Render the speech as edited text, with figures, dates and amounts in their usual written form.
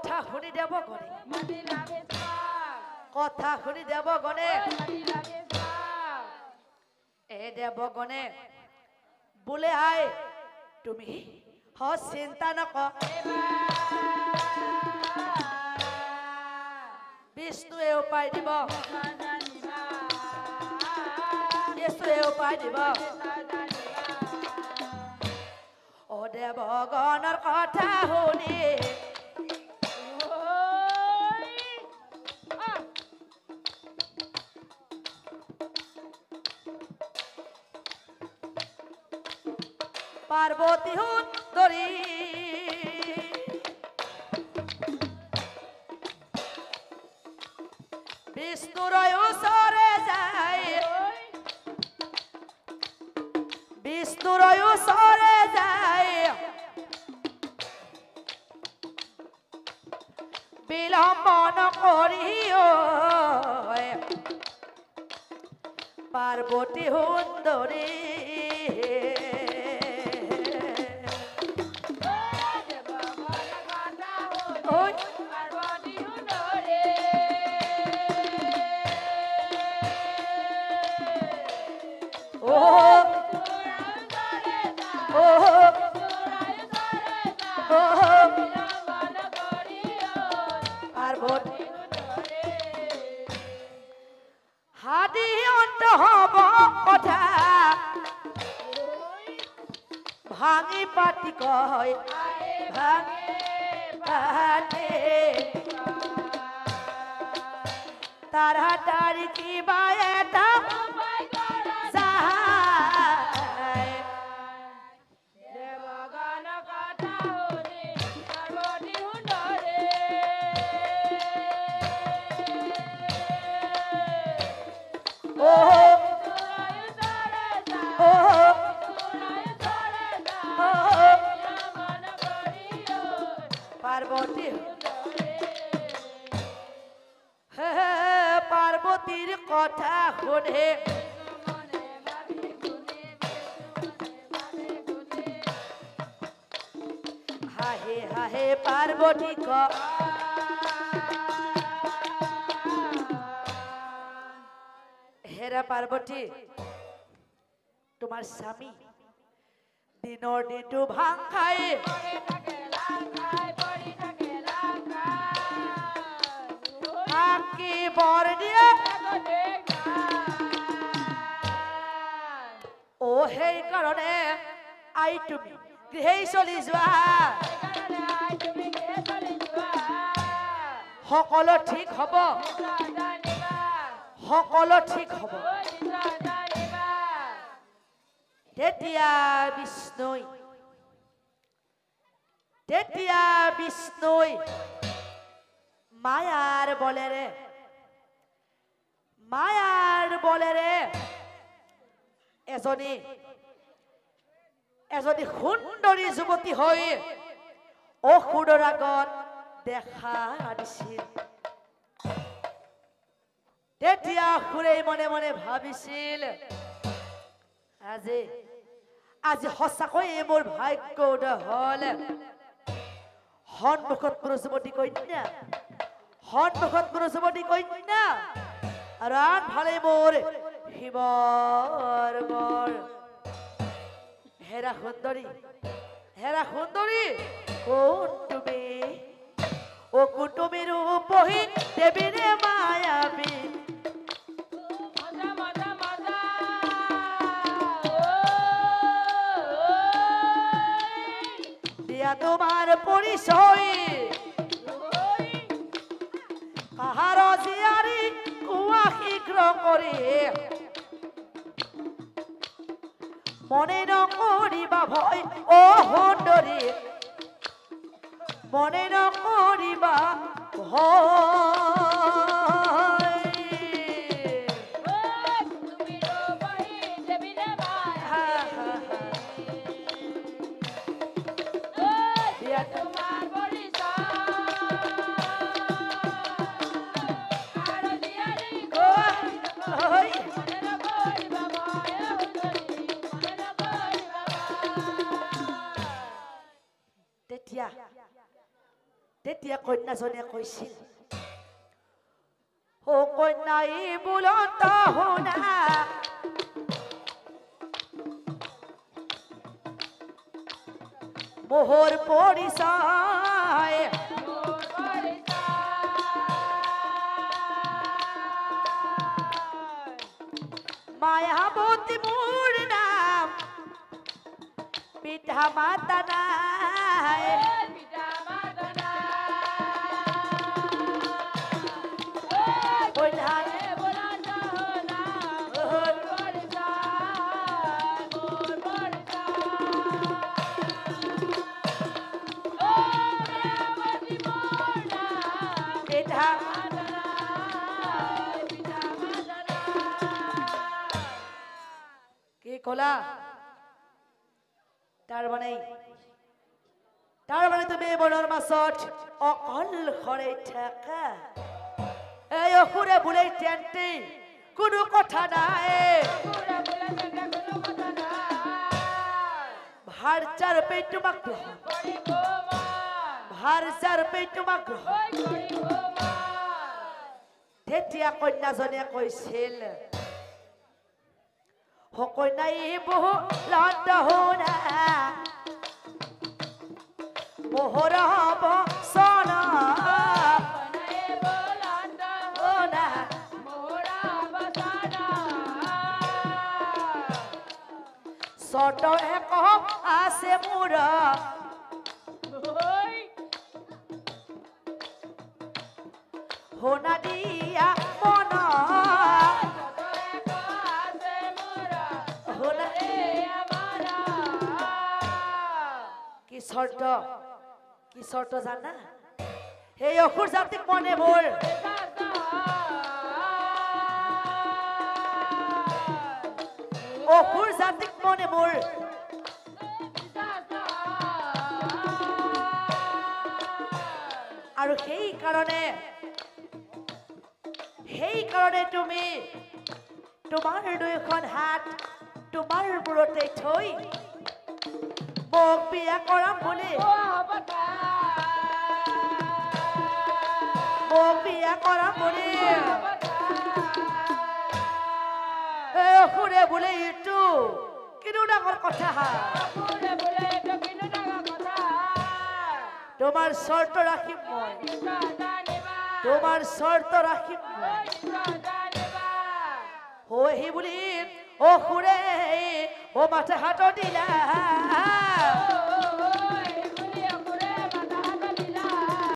কথা শুনি দেব গণে কথা শুনি দেব গণে এ দেব গণে বোলে আই তুমি চিন্তা নক বিষ্ণুৱে উপায় দিব বিষ্ণুৱে উপায় দিব ও দেৱগণৰ কথা শুনি পাৰ্বতী সুন্দৰী বিষ্ণুৰ ওচৰে যায় বিষ্ণুৰ ওচৰে যায় বিলম্ব নকৰি পাৰ্বতী সুন্দৰী হাদি অন্ত হব কথা ভাঙি পাতি কয় ভাঙি পাতি তাড়াতাড়ি কিবা এটা পার্বতীর কথা শুনে হাহে হাহে পার্বতী হেরা পার্বতী তোমার স্বামী দিনৰ দিনটো ভাং খাই কি বৰ দিয়ে ও সেই কাৰণে আই তুমি গৃহেই চলি যোৱা সকলো ঠিক হব সকলো ঠিক হব তেতিয়া বিষ্ণুই মায়াৰ বলেৰে এজনী সুন্দৰী যুৱতী হৈ অসুৰৰ আগত দেখা দিছিল তেতিয়া অসুৰে মনে মনে ভাবিছিল আজি সঁচাকৈ মোৰ ভাগ্য উদয় হল সন্মুখত কোনো যুৱতী কন্যা আৰু আনফালে মোৰ শিৱৰ বৰ হেৰা সুন্দৰী কোন তুমি ৰূপহী দেৱীৰে মায়াবী দিয়া তোমাৰ পৰিচয় কাহাৰ জীয়াৰী কোৱা শীঘ্ৰ কৰি মনে নকৰিবা ভয় ও সুন্দৰী মনে নকৰিবা তেতিয়া কন্যাজনীয়ে কৈছিল ও কন্যাই বুলন্ত শুনা মোহৰ পৰিচয় মায়াবতী মোৰ নাম পিতা মাতা নাই কি কলা তাৰ মানে তুমি বনৰ মাছত অকলশৰে থাকা এই অসুৰে বোলে তেন্তে কোনো কথা নাই ভাৰচাৰ পে তোমাক ভাৰচাৰ পে তোমাক তেতিয়া কন্যাজনীয়ে কৈছিল কন্যাই বহু লন্ত শুনা মোহৰ হব সন চৰ্ত এক আছে মোৰ শুনা দিয়া মন কি শৰ্ত জানা এই অসুৰ জাতিক মনে মোৰ অসুৰ জাতিক মনে মোৰ আৰু সেই কাৰণে তুমি তোমাৰ দুইখন হাত তোমাৰ মূৰতে থৈ মোক বিয়া কৰাম বুলি মোক বিয়া কৰাম বুলি অসুৰে বোলে এইটো কিনো ডাঙৰ কথা তোমাৰ শৰ্ত ৰাখিম মই তোমাৰ শৰ্ত ৰাখিম মই সেই বুলি অসুৰে ও মাথা হাত দিলা